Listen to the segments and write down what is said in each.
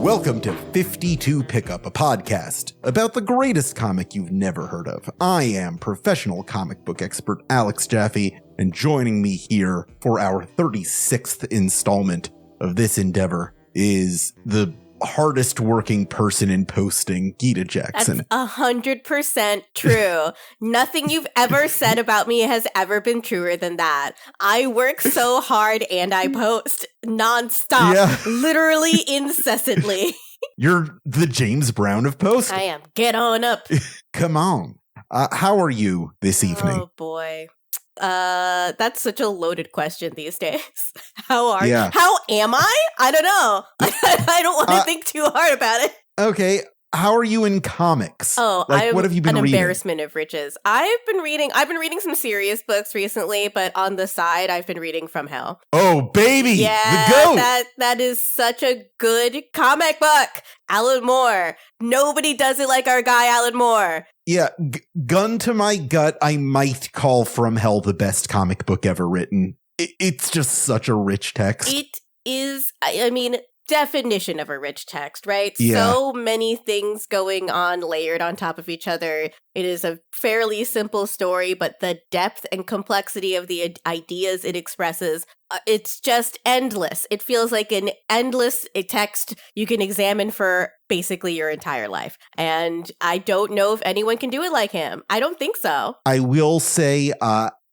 Welcome to 52 Pickup, a podcast about the greatest comic you've never heard of. I am professional comic book expert Alex Jaffe, and joining me here for our 36th installment of this endeavor is the hardest working person in posting, Gita Jackson. That's 100% true. Nothing you've ever said about me has ever been truer than that. I work so hard and I post nonstop, literally incessantly. You're the James Brown of posting. I am. Get on up. Come on. How are you this evening? Oh boy. That's such a loaded question these days. How are you? How am I? I don't know. I don't want to think too hard about it. Okay. How are you in comics? Oh, I'm what have you been an reading? Embarrassment of riches. I've been reading some serious books recently, but on the side, I've been reading From Hell. Oh, baby! Yeah, the GOAT! That is such a good comic book. Alan Moore. Nobody does it like our guy, Alan Moore. Yeah, gun to my gut, I might call From Hell the best comic book ever written. It's just such a rich text. It is, I mean, definition of a rich text, right? Yeah. So many things going on, layered on top of each other. It is a fairly simple story, but the depth and complexity of the ideas it expresses, it's just endless. It feels like an endless text you can examine for basically your entire life. And I don't know if anyone can do it like him. I don't think so. I will say,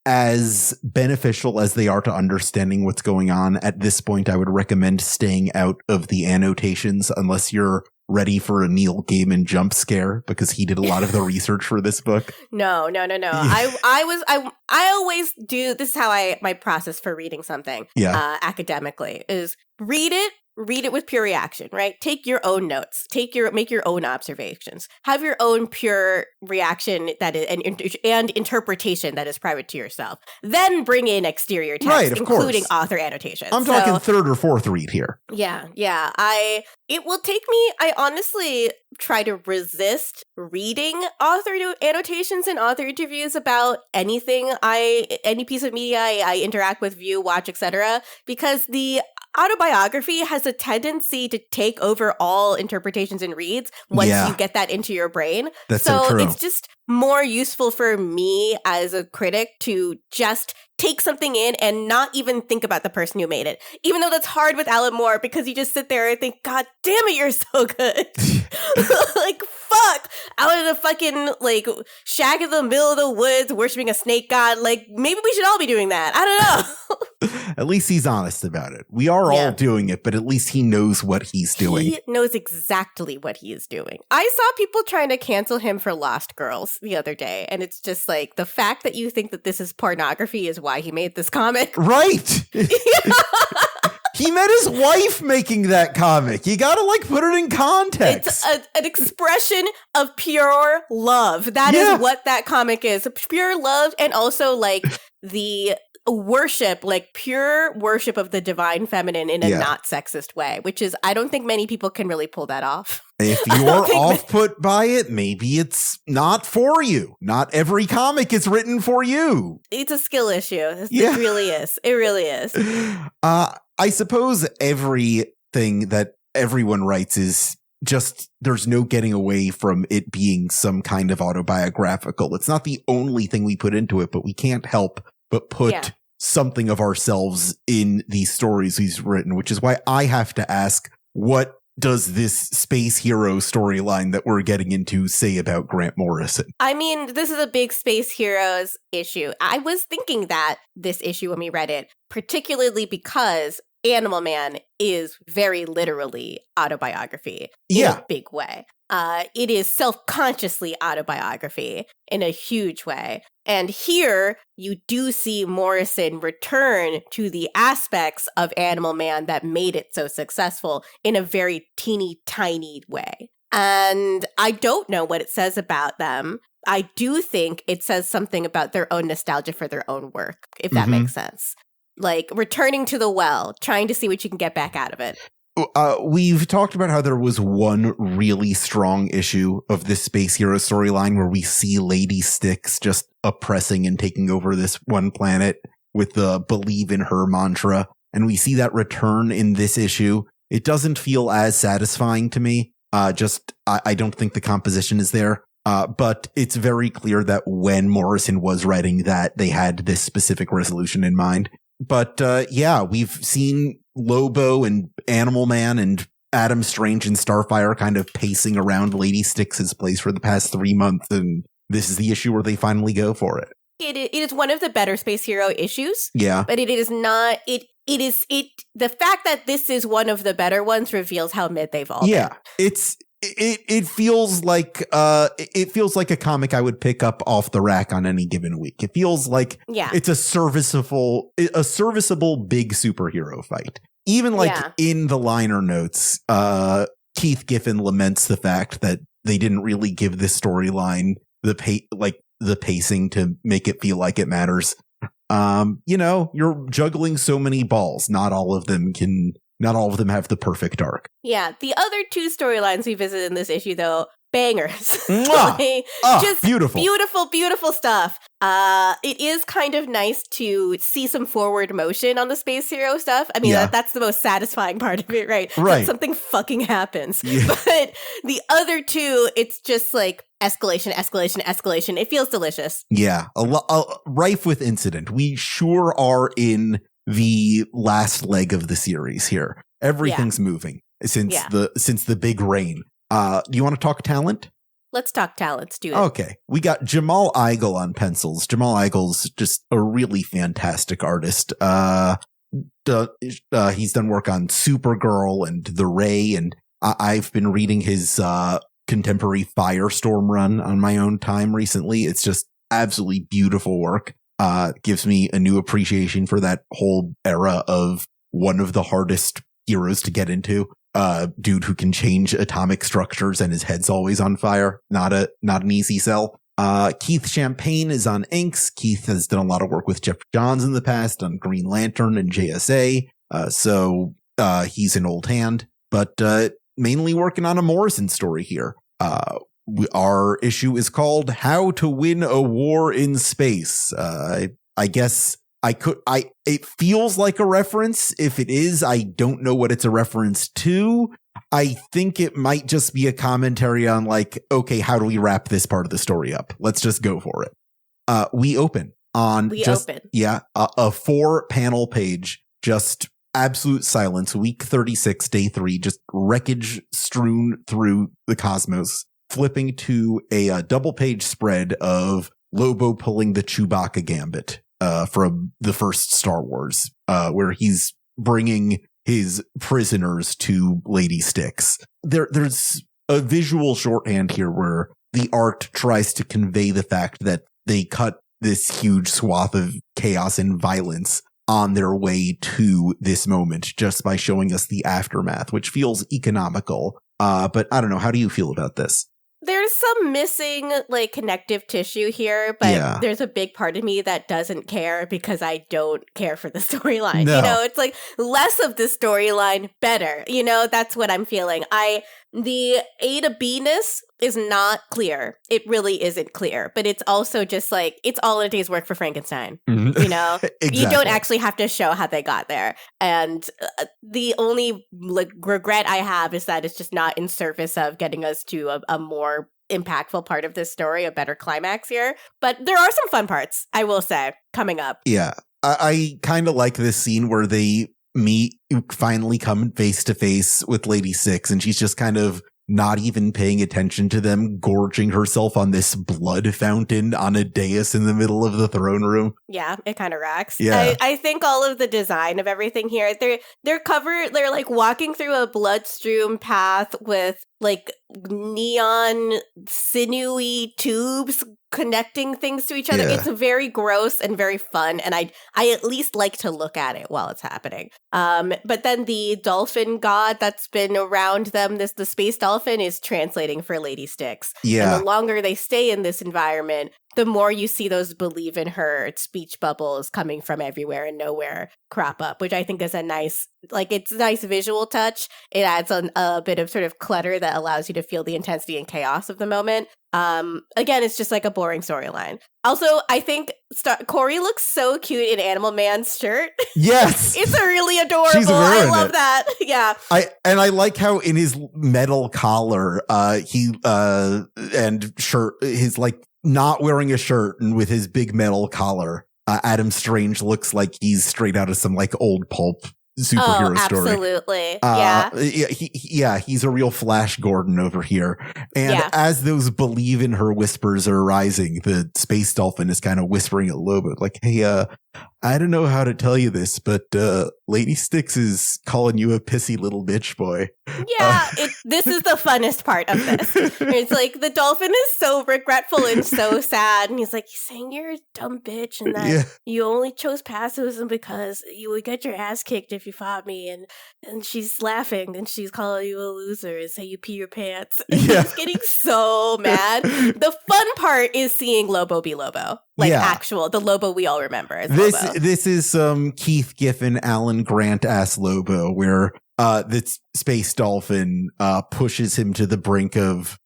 as beneficial as they are to understanding what's going on, at this point, I would recommend staying out of the annotations unless you're ready for a Neil Gaiman jump scare, because he did a lot of the research for this book. No. I always do. This is how my process for reading something academically is read it with pure reaction, right? Take your own notes. Make your own observations. Have your own pure reaction that is and interpretation that is private to yourself. Then bring in exterior text, right, including course. author annotations. I'm talking third or fourth read here. Yeah. It will take me. I honestly try to resist reading author annotations and author interviews about any piece of media I interact with, view, watch, etc. Because the autobiography has a tendency to take over all interpretations and reads once you get that into your brain. That's so true. It's just more useful for me as a critic to just take something in and not even think about the person who made it. Even though that's hard with Alan Moore, because you just sit there and think, God damn it, you're so good. Like, fuck. Out in a fucking, shack in the middle of the woods, worshiping a snake god. Like, maybe we should all be doing that. I don't know. At least he's honest about it. We are all doing it, but at least he knows what he's doing. He knows exactly what he is doing. I saw people trying to cancel him for Lost Girls the other day, and it's just like, the fact that you think that this is pornography is why he made this comic. Right. He met his wife making that comic. You gotta put it in context. It's an expression of pure love. That is what that comic is. Pure love, and also the worship, pure worship of the divine feminine in a not sexist way, which is, I don't think many people can really pull that off. If you're off-put by it, maybe it's not for you. Not every comic is written for you. It's a skill issue. It really is. It really is. I suppose everything that everyone writes is just, there's no getting away from it being some kind of autobiographical. It's not the only thing we put into it, but we can't help but put something of ourselves in these stories he's written, which is why I have to ask, what does this space hero storyline that we're getting into say about Grant Morrison? I mean, this is a big space heroes issue. I was thinking that this issue when we read it, particularly because Animal Man is very literally autobiography in a big way. It is self-consciously autobiography in a huge way. And here you do see Morrison return to the aspects of Animal Man that made it so successful in a very teeny tiny way. And I don't know what it says about them. I do think it says something about their own nostalgia for their own work, if that makes sense. Returning to the well, trying to see what you can get back out of it. We've talked about how there was one really strong issue of this space hero storyline where we see Lady Styx just oppressing and taking over this one planet with the believe in her mantra. And we see that return in this issue. It doesn't feel as satisfying to me. I don't think the composition is there. But it's very clear that when Morrison was writing that, they had this specific resolution in mind. But yeah, we've seen Lobo and Animal Man and Adam Strange and Starfire kind of pacing around Lady Styx's place for the past 3 months, and this is the issue where they finally go for it. It is one of the better space hero issues. Yeah. But it is not, the fact that this is one of the better ones reveals how mid they've all been. It feels like a comic I would pick up off the rack on any given week. It feels like it's a serviceable big superhero fight. Even in the liner notes, Keith Giffen laments the fact that they didn't really give this storyline the pacing to make it feel like it matters. You're juggling so many balls. Not all of them have the perfect arc. Yeah. The other 2 storylines we visit in this issue, though, bangers. Just beautiful stuff. It is kind of nice to see some forward motion on the space hero stuff. I mean, that's the most satisfying part of it, right? Right. Something fucking happens. Yeah. But the other 2, it's just like escalation. It feels delicious. Yeah. Rife with incident. We sure are in the last leg of the series here. Everything's moving since the big rain. Do you want to talk talent? Let's talk talents, do it. Okay. We got Jamal Igle on pencils. Jamal Igle's just a really fantastic artist. He's done work on Supergirl and The Ray, and I've been reading his contemporary Firestorm run on my own time recently. It's just absolutely beautiful work. Gives me a new appreciation for that whole era of one of the hardest heroes to get into. Dude who can change atomic structures and his head's always on fire. Not an easy sell. Keith Champagne is on inks. Keith has done a lot of work with Jeff Johns in the past on Green Lantern and JSA. So he's an old hand, but mainly working on a Morrison story here. Our issue is called How to Win a War in Space. I guess it feels like a reference. If it is, I don't know what it's a reference to. I think it might just be a commentary on okay, how do we wrap this part of the story up? Let's just go for it. We open on a 4-panel page, just absolute silence. Week 36, day 3, just wreckage strewn through the cosmos, flipping to a double-page spread of Lobo pulling the Chewbacca gambit. From the first Star Wars, where he's bringing his prisoners to Lady Styx. There's a visual shorthand here where the art tries to convey the fact that they cut this huge swath of chaos and violence on their way to this moment just by showing us the aftermath, which feels economical. But I don't know. How do you feel about this? There's some missing connective tissue here, but there's a big part of me that doesn't care because I don't care for the storyline. No. It's less of the storyline, better. That's what I'm feeling. The A to B-ness is not clear. It really isn't clear, but it's also just it's all in a day's work for Frankenstein. Mm-hmm. Exactly. You don't actually have to show how they got there. And the only regret I have is that it's just not in service of getting us to a more impactful part of this story, a better climax here. But there are some fun parts, I will say, coming up. Yeah. I kind of like this scene where they finally come face to face with Lady Styx, and she's just kind of not even paying attention to them, gorging herself on this blood fountain on a dais in the middle of the throne room. Yeah, it kind of rocks. Yeah. I think all of the design of everything here, they're walking through a blood-strewn path with neon sinewy tubes connecting things to each other. Yeah. It's very gross and very fun, and I at least like to look at it while it's happening. But then the dolphin god that's been around them, the space dolphin, is translating for Lady Styx. Yeah. And the longer they stay in this environment, the more you see those believe in her speech bubbles coming from everywhere and nowhere crop up, which I think is a nice, like, it's a nice visual touch. It adds a bit of sort of clutter that allows you to feel the intensity and chaos of the moment. Again, it's just like a boring storyline. Also, I think Corey looks so cute in Animal Man's shirt. Yes. It's a really adorable. She's wearing I love it. that. Yeah. I like how in his metal collar, and shirt, his like not wearing a shirt and with his big metal collar, Adam Strange looks like he's straight out of some like old pulp superhero story. Absolutely. He's a real Flash Gordon over here. And as those believe in her whispers are rising, the space dolphin is kind of whispering at Lobo, like, hey, I don't know how to tell you this, but Lady Styx is calling you a pissy little bitch boy. Yeah, this is the funnest part of this. It's like the dolphin is so regretful and so sad, and he's like, he's saying you're a dumb bitch and that you only chose pacifism because you would get your ass kicked if you fought me, and she's laughing and she's calling you a loser and say you pee your pants. And he's getting so mad. The fun part is seeing Lobo be Lobo. Like actual, the Lobo we all remember as Lobo. This is some Keith Giffen, Alan Grant-ass Lobo, where the space dolphin pushes him to the brink of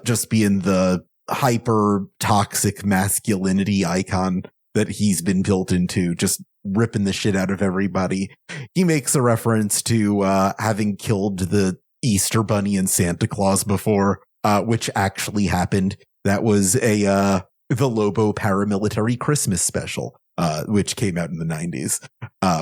just being the hyper toxic masculinity icon that he's been built into, just ripping the shit out of everybody. He makes a reference to having killed the Easter Bunny and Santa Claus before, which actually happened. That was the Lobo paramilitary Christmas special, which came out in the 90s,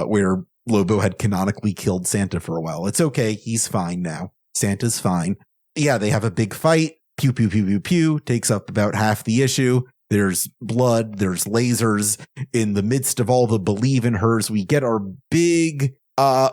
where Lobo had canonically killed Santa for a while. It's okay. He's fine now. Santa's fine. Yeah, they have a big fight. Pew, pew, pew, pew, pew. Takes up about half the issue. There's blood. There's lasers. In the midst of all the believe in hers, we get our big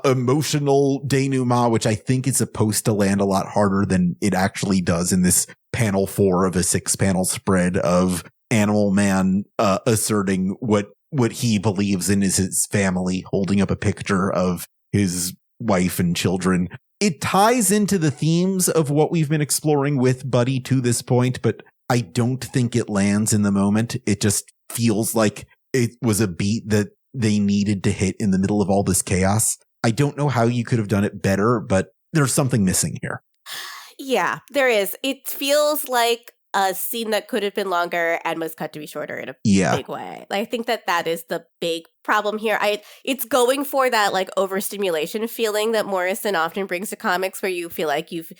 emotional denouement, which I think is supposed to land a lot harder than it actually does in this panel 4 of a 6-panel spread of Animal Man asserting what he believes in is his family, holding up a picture of his wife and children. It ties into the themes of what we've been exploring with Buddy to this point, but I don't think it lands in the moment. It just feels like it was a beat that they needed to hit in the middle of all this chaos. I don't know how you could have done it better, but there's something missing here. Yeah, there is. It feels like a scene that could have been longer and was cut to be shorter in a big way. I think that is the big problem here. It's going for that like overstimulation feeling that Morrison often brings to comics, where you feel like you've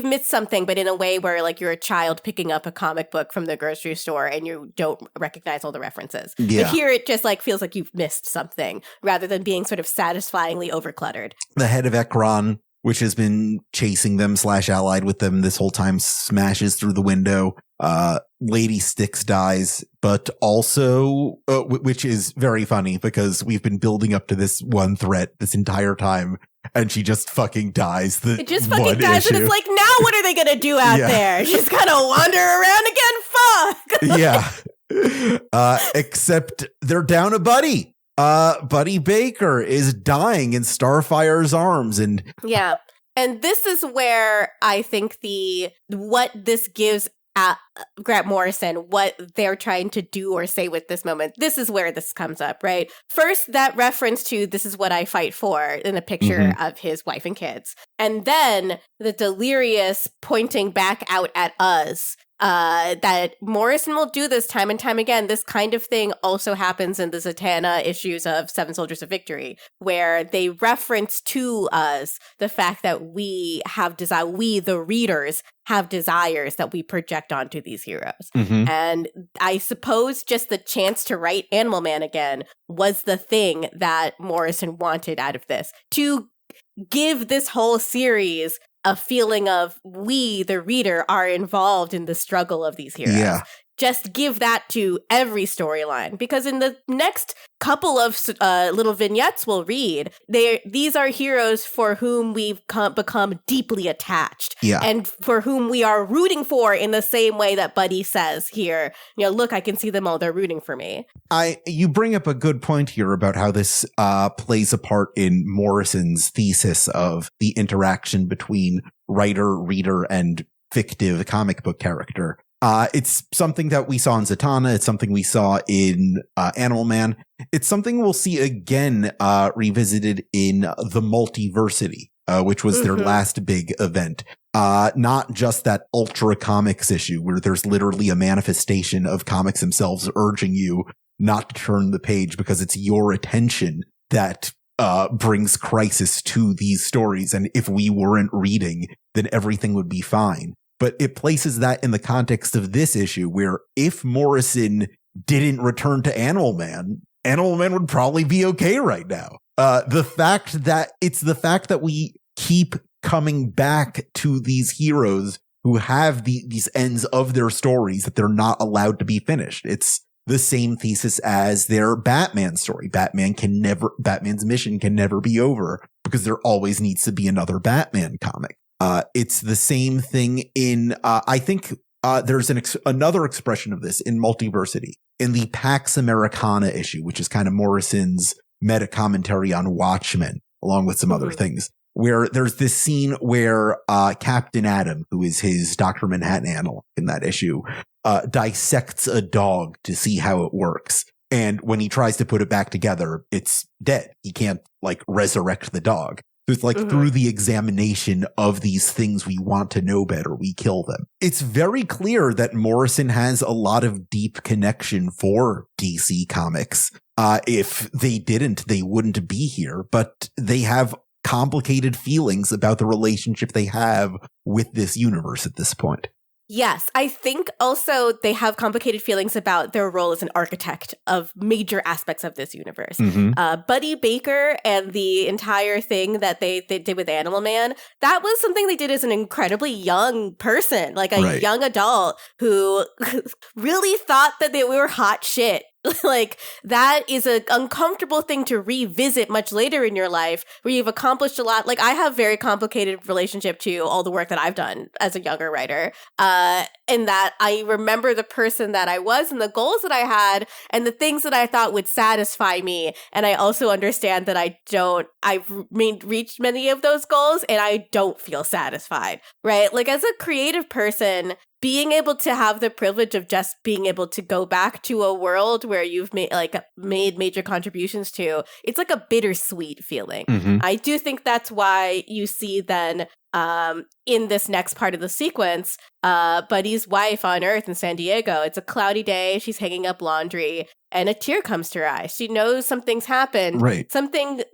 missed something, but in a way where like you're a child picking up a comic book from the grocery store and you don't recognize all the references. Yeah. But here it just like feels like you've missed something rather than being sort of satisfyingly overcluttered. The head of Ekron, which has been chasing them / allied with them this whole time, smashes through the window. Lady Styx dies, but also, which is very funny because we've been building up to this one threat this entire time, and she just fucking dies. It just fucking dies, and it's like, now what are they gonna do out there? She's gonna wander around again? Fuck! Yeah. Except they're down a Buddy. Buddy Baker is dying in Starfire's arms, and this is where I think what this gives Grant Morrison, what they're trying to do or say with this moment, this is where this comes up, right? First, that reference to "this is what I fight for" in a picture of his wife and kids, and then the delirious pointing back out at us. That Morrison will do this time and time again. This kind of thing also happens in the Zatanna issues of Seven Soldiers of Victory, where they reference to us the fact that we have desire, we the readers have desires that we project onto these heroes. And I suppose just the chance to write Animal Man again was the thing that Morrison wanted out of this, to give this whole series a feeling of we, the reader, are involved in the struggle of these heroes. Yeah. Just give that to every storyline, because in the next couple of little vignettes we'll read, these are heroes for whom we've become deeply attached, and for whom we are rooting for in the same way that Buddy says here, look, I can see them all, they're rooting for me. You bring up a good point here about how this plays a part in Morrison's thesis of the interaction between writer, reader, and fictive comic book character. It's something that we saw in Zatanna. It's something we saw in Animal Man. It's something we'll see again revisited in the Multiversity, which was their last big event. Not just that Ultra Comics issue where there's literally a manifestation of comics themselves urging you not to turn the page because it's your attention that brings crisis to these stories. And if we weren't reading, then everything would be fine. But it places that in the context of this issue where if Morrison didn't return to Animal Man would probably be okay right now. The fact that we keep coming back to these heroes who have these ends of their stories that they're not allowed to be finished. It's the same thesis as their Batman story. Batman's mission can never be over because there always needs to be another Batman comic. It's the same thing in, I think, there's another expression of this in Multiversity in the Pax Americana issue, which is kind of Morrison's meta commentary on Watchmen, along with some other things, where there's this scene where, Captain Atom, who is his Dr. Manhattan analog in that issue, dissects a dog to see how it works. And when he tries to put it back together, it's dead. He can't resurrect the dog. It's through the examination of these things we want to know better, we kill them. It's very clear that Morrison has a lot of deep connection for DC Comics. If they didn't, they wouldn't be here, but they have complicated feelings about the relationship they have with this universe at this point. Yes, I think also they have complicated feelings about their role as an architect of major aspects of this universe. Buddy Baker and the entire thing that they did with Animal Man, that was something they did as an incredibly young person, like a young adult who really thought that we were hot shit. Like, that is an uncomfortable thing to revisit much later in your life where you've accomplished a lot. Like, I have very complicated relationship to all the work that I've done as a younger writer. In that I remember the person that I was and the goals that I had and the things that I thought would satisfy me. And I also understand that I've reached many of those goals and I don't feel satisfied, right? Like, as a creative person, being able to have the privilege of just being able to go back to a world where you've made major contributions to, it's like a bittersweet feeling. I do think that's why you see then in this next part of the sequence, Buddy's wife on Earth in San Diego. It's a cloudy day. She's hanging up laundry and a tear comes to her eye. She knows something's happened. Right. Something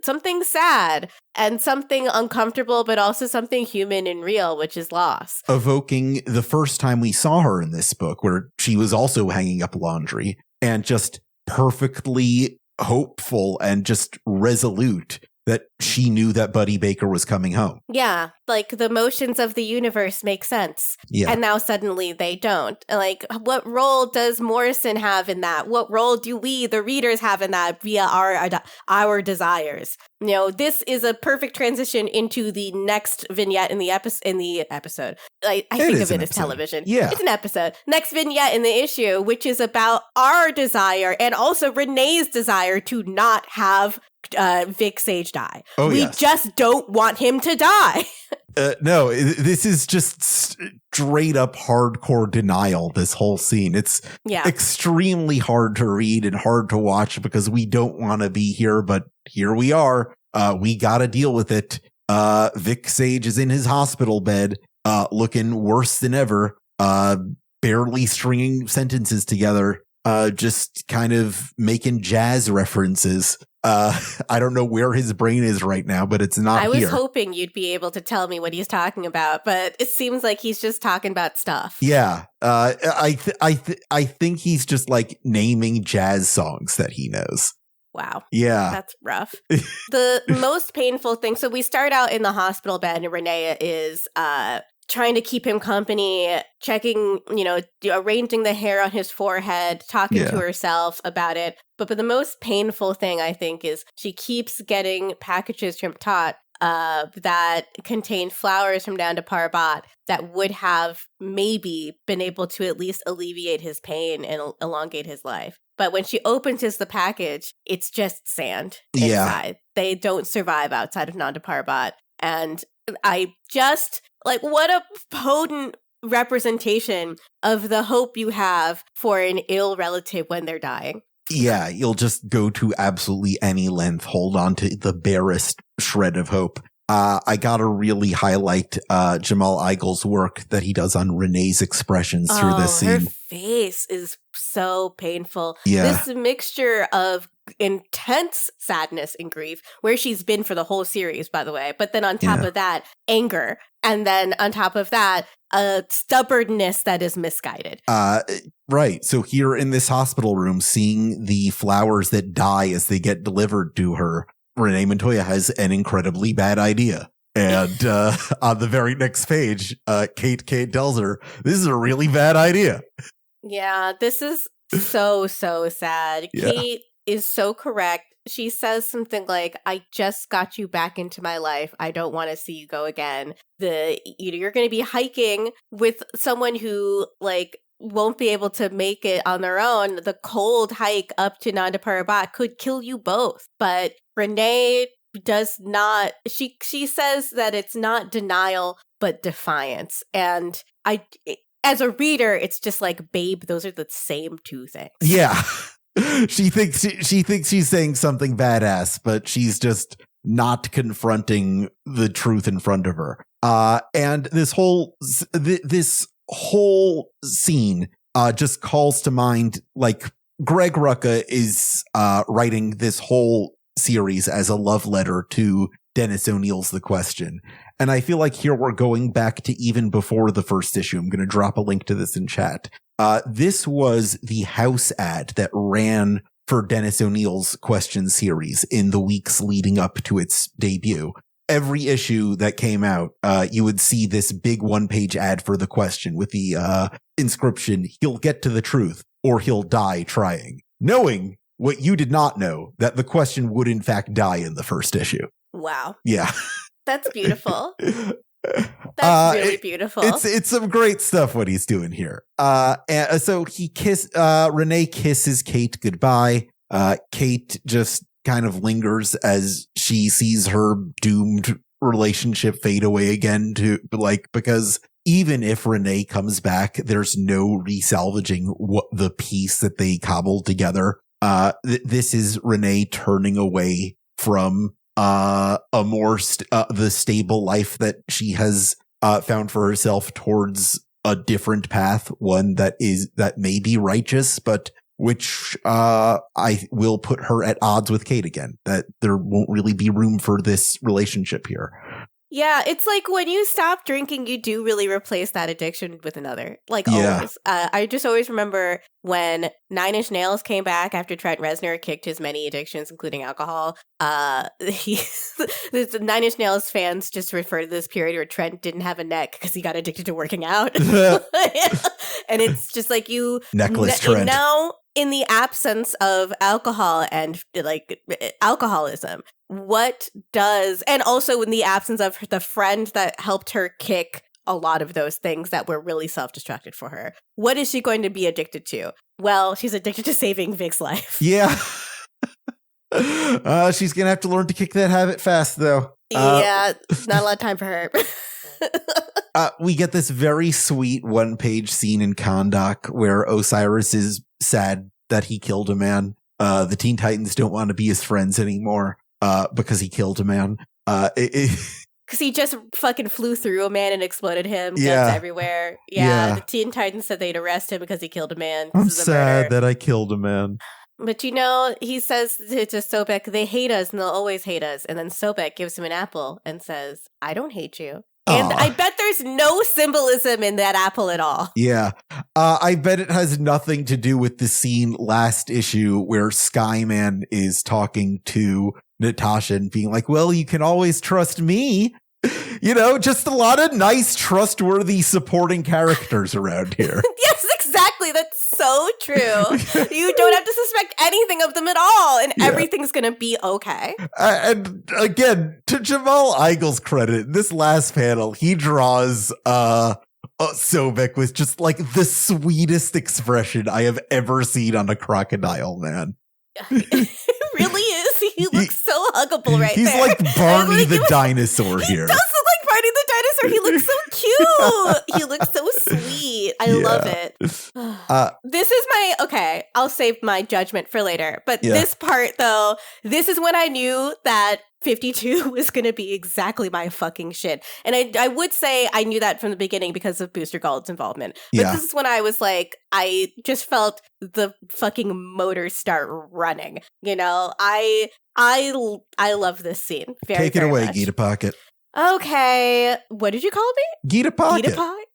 sad and something uncomfortable, but also something human and real, which is loss. Evoking the first time we saw her in this book where she was also hanging up laundry and just perfectly hopeful and just resolute that she knew that Buddy Baker was coming home. Yeah, like the motions of the universe make sense. Yeah. And now suddenly they don't. Like, what role does Morrison have in that? What role do we, the readers, have in that via our desires? You know, this is a perfect transition into the next vignette in the episode. I think of it as television. Yeah. It's an episode. Next vignette in the issue, which is about our desire and also Renee's desire to not have Vic Sage die. We just don't want him to die. No, this is just straight up hardcore denial, this whole scene. It's extremely hard to read and hard to watch because we don't want to be here, but here we are. We got to deal with it. Vic Sage is in his hospital bed, looking worse than ever, barely stringing sentences together, just kind of making jazz references. I don't know where his brain is right now, but it's not here. I was hoping you'd be able to tell me what he's talking about, but it seems like he's just talking about stuff. Yeah. I think he's just like naming jazz songs that he knows. Wow. Yeah. That's rough. The most painful thing. So we start out in the hospital bed and Renee is trying to keep him company, checking, arranging the hair on his forehead, talking to herself about it. But the most painful thing, I think, is she keeps getting packages from Tot that contain flowers from down to Parbat that would have maybe been able to at least alleviate his pain and elongate his life. But when she opens the package, it's just sand inside. They don't survive outside of Nanda Parbat. And I just, what a potent representation of the hope you have for an ill relative when they're dying. Yeah, you'll just go to absolutely any length, hold on to the barest shred of hope. I gotta really highlight Jamal Eigel's work that he does on Renee's expressions through this scene. Her face is so painful. Yeah. This mixture of intense sadness and grief, where she's been for the whole series, by the way. But then on top of that, anger. And then on top of that, a stubbornness that is misguided. Right. So here in this hospital room, seeing the flowers that die as they get delivered to her, Renee Montoya has an incredibly bad idea. And on the very next page, Kate tells her, this is a really bad idea. Yeah, this is so sad. Yeah. Kate is so correct. She says something like, I just got you back into my life. I don't want to see you go again. You're going to be hiking with someone who, like, won't be able to make it on their own. The cold hike up to Nanda Parbat could kill you both. But Renee does not, she says that it's not denial, but defiance. And as a reader, it's just like, babe, those are the same two things. Yeah. She thinks she's saying something badass, but she's just not confronting the truth in front of her. And this whole scene just calls to mind, like, Greg Rucka is writing this whole series as a love letter to Dennis O'Neill's The Question. And I feel like here we're going back to even before the first issue. I'm going to drop a link to this in chat. This was the house ad that ran for Dennis O'Neill's Question series in the weeks leading up to its debut. Every issue that came out, you would see this big one-page ad for The Question with the inscription, he'll get to the truth or he'll die trying. Knowing what you did not know, that The Question would in fact die in the first issue. Wow. Yeah. That's beautiful. That's really beautiful. It's some great stuff what he's doing here. And so Renee kisses Kate goodbye. Kate just kind of lingers as she sees her doomed relationship fade away again because even if Renee comes back, there's no resalvaging what the piece that they cobbled together. This is Renee turning away from a more the stable life that she has found for herself towards a different path, one that may be righteous, but which I will put her at odds with Kate again, that there won't really be room for this relationship here. Yeah, it's like when you stop drinking, you do really replace that addiction with another. Like, Yeah. always. I just always remember when 9 Inch Nails came back after Trent Reznor kicked his many addictions, including alcohol. The 9 Inch Nails fans just refer to this period where Trent didn't have a neck because he got addicted to working out. And it's just like Neckless Trent. Now, in the absence of alcohol and like alcoholism, and also in the absence of the friend that helped her kick a lot of those things that were really self-destructive for her, what is she going to be addicted to? Well, she's addicted to saving Vic's life. Yeah. She's going to have to learn to kick that habit fast, though. Yeah, not a lot of time for her. We get this very sweet one-page scene in Kahndaq where Osiris is sad that he killed a man. The Teen Titans don't want to be his friends anymore because he killed a man. Because he just fucking flew through a man and exploded him. Yeah. Guns everywhere. Yeah, the Teen Titans said they'd arrest him because he killed a man. I'm sad that I killed a man. But he says to Sobek, they hate us and they'll always hate us. And then Sobek gives him an apple and says, I don't hate you. And I bet there's no symbolism in that apple at all. Yeah. I bet it has nothing to do with the scene last issue where Skyman is talking to Natasha and being like, well, you can always trust me. You know, just a lot of nice, trustworthy supporting characters around here. Yes, exactly. That's so true. You don't have to suspect anything of them at all, and everything's going to be okay. And again, to Jamal Eigel's credit, this last panel, he draws Sobek with just like the sweetest expression I have ever seen on a crocodile, man. It really is. He looks so huggable right He's there. like Barney the dinosaur here. He does look like Barney the dinosaur. He looks so He looks so sweet. I love it. This is okay, I'll save my judgment for later. But this part, though, this is when I knew that 52 was going to be exactly my fucking shit. And I would say I knew that from the beginning because of Booster Gold's involvement. But this is when I was like, I just felt the fucking motor start running. You know, I love this scene. Take it away, much. Gita Pocket. Okay. What did you call me? Gita Pocket. Gita Pocket?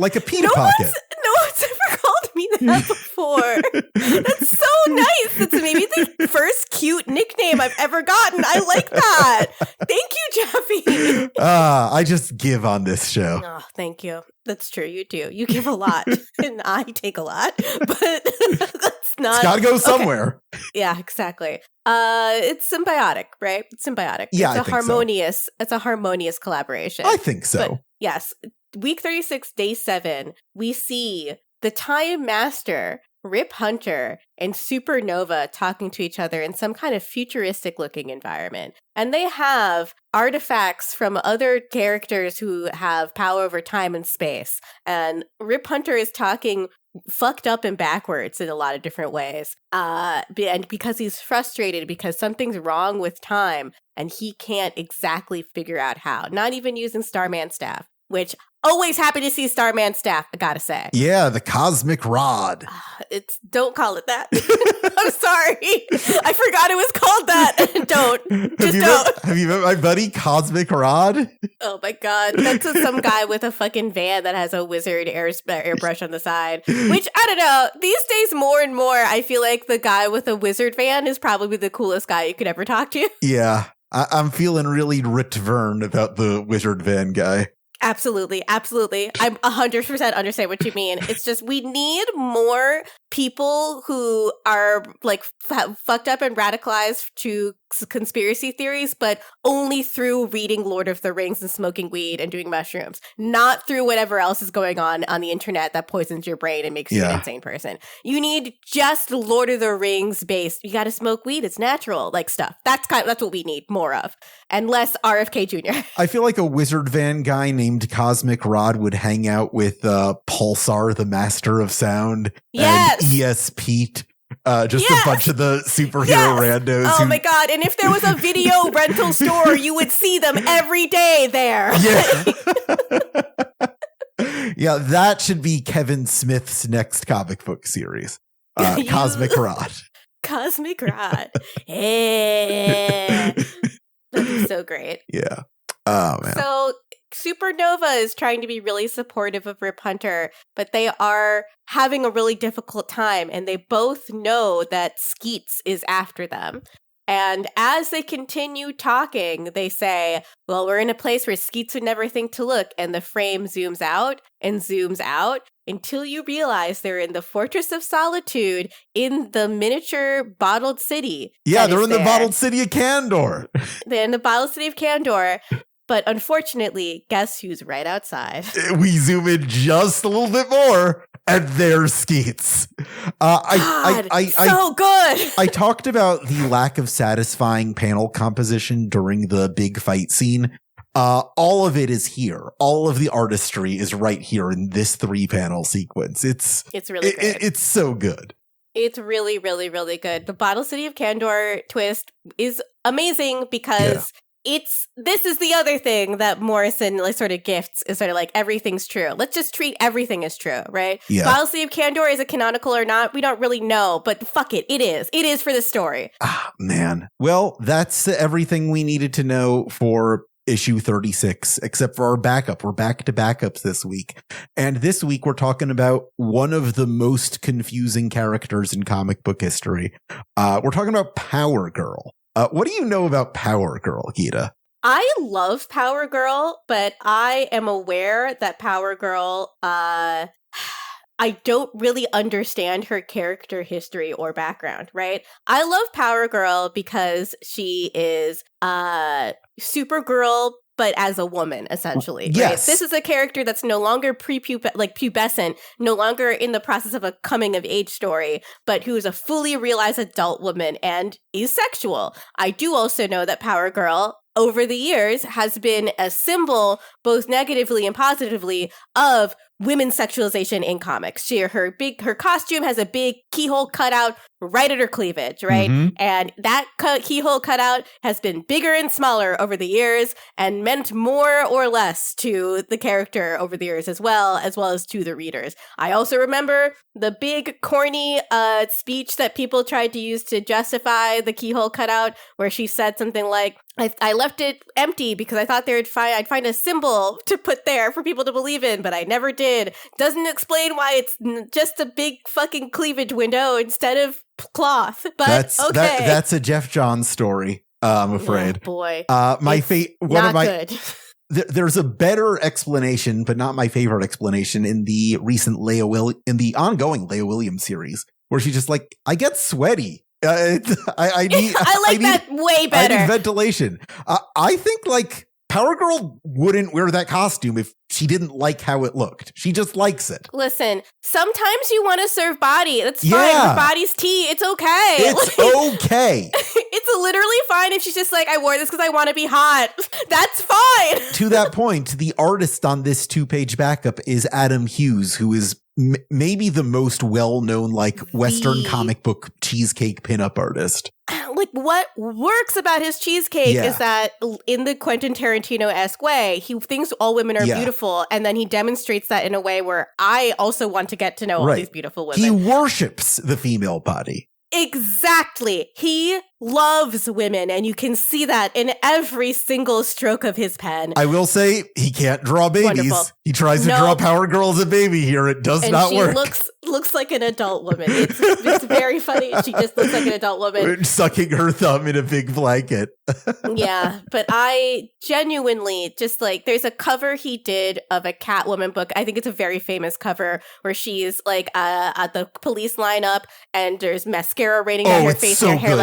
Like a pita pocket. No one's ever called me that before. That's so nice. That's maybe the first cute nickname I've ever gotten. I like that. Thank you, Jaffe. I just give on this show. Oh, thank you. That's true. You do. You give a lot, and I take a lot. But that's not. It's got to go somewhere. Okay. Yeah, exactly. It's symbiotic, right? It's symbiotic. Yeah, it's harmonious. It's a harmonious collaboration. I think so. But yes. Week 36, day 7, we see the Time Master, Rip Hunter, and Supernova talking to each other in some kind of futuristic-looking environment. And they have artifacts from other characters who have power over time and space. And Rip Hunter is talking fucked up and backwards in a lot of different ways. And because he's frustrated because something's wrong with time and he can't exactly figure out how. Not even using Starman Staff, which always happy to see Starman Staff, I gotta say. Yeah, the cosmic rod. Don't call it that. I'm sorry. I forgot it was called that. Don't. Have you met my buddy Cosmic Rod? Oh my god. That's some guy with a fucking van that has a wizard airbrush on the side. Which, I don't know, these days more and more, I feel like the guy with a wizard van is probably the coolest guy you could ever talk to. Yeah, I'm feeling really Rit Vern about the wizard van guy. Absolutely. I 100% understand what you mean. It's just we need more people who are like fucked up and radicalized to conspiracy theories, but only through reading Lord of the Rings and smoking weed and doing mushrooms, not through whatever else is going on the internet that poisons your brain and makes you an insane person. You need just Lord of the Rings based. You got to smoke weed. It's natural, like stuff. That's what we need more of, and less RFK Jr. I feel like a wizard van guy named Cosmic Rod would hang out with Pulsar, the master of sound, and ES Pete. Just a bunch of the superhero randos. Oh my god, and if there was a video rental store, you would see them every day there. Yeah. Yeah, that should be Kevin Smith's next comic book series. Cosmic Rod. Cosmic Rod. That'd be so great. Yeah. Oh, man. So Supernova is trying to be really supportive of Rip Hunter, but they are having a really difficult time, and they both know that Skeets is after them. And as they continue talking, they say, well, we're in a place where Skeets would never think to look, and the frame zooms out and zooms out until you realize they're in the Fortress of Solitude in the miniature bottled city. Yeah, they're in the bottled city of Kandor. They're in the bottled city of Kandor. But unfortunately, guess who's right outside? We zoom in just a little bit more, and there's Skeets. So good! I talked about the lack of satisfying panel composition during the big fight scene. All of it is here. All of the artistry is right here in this 3-panel sequence. It's really good. It's so good. It's really, really, really good. The Bottle City of Kandor twist is amazing because this is the other thing that Morrison like sort of gifts is sort of like everything's true. Let's just treat everything as true, right? Yeah. Bottle City of Kandor, is it canonical or not? We don't really know, but fuck it. It is. It is for the story. Ah, man. Well, that's everything we needed to know for issue 36, except for our backup. We're back to backups this week. And this week we're talking about one of the most confusing characters in comic book history. We're talking about Power Girl. What do you know about Power Girl, Gita? I love Power Girl, but I am aware that Power Girl, I don't really understand her character history or background, right? I love Power Girl because she is Supergirl, but as a woman, essentially. Yes. Right? This is a character that's no longer pubescent, no longer in the process of a coming-of-age story, but who is a fully realized adult woman and is sexual. I do also know that Power Girl over the years has been a symbol, both negatively and positively, of women's sexualization in comics. Her costume has a big keyhole cutout right at her cleavage, right? Mhm. And that keyhole cutout has been bigger and smaller over the years and meant more or less to the character over the years as well as to the readers. I also remember the big corny speech that people tried to use to justify the keyhole cutout, where she said something like, I left it empty because I thought I'd find a symbol to put there for people to believe in, but I never did. Doesn't explain why it's just a big fucking cleavage window instead of cloth. But that's a Jeff Johns story. I'm afraid. Oh, boy, good. There's a better explanation, but not my favorite explanation, in the ongoing Leah Williams series, where she's just like, I get sweaty. I need that way better. I need ventilation. I think like Power Girl wouldn't wear that costume if she didn't like how it looked. She just likes it. Listen, sometimes you want to serve body. That's fine. Her body's tea. It's okay. It's okay. It's literally fine if she's just like, I wore this because I want to be hot. That's fine. To that point, the artist on this 2-page backup is Adam Hughes, who is maybe the most well-known Western comic book cheesecake pinup artist. Like, what works about his cheesecake is that in the Quentin Tarantino-esque way, he thinks all women are beautiful, and then he demonstrates that in a way where I also want to get to know all these beautiful women. He worships the female body. Exactly. He loves women, and you can see that in every single stroke of his pen. I will say, he can't draw babies. Wonderful. He tries to draw Power Girl as a baby here. It does not work. And she looks like an adult woman. It's very funny. She just looks like an adult woman. Sucking her thumb in a big blanket. Yeah, but I genuinely just there's a cover he did of a Catwoman book. I think it's a very famous cover where she's at the police lineup and there's mascara raining down her face and her hair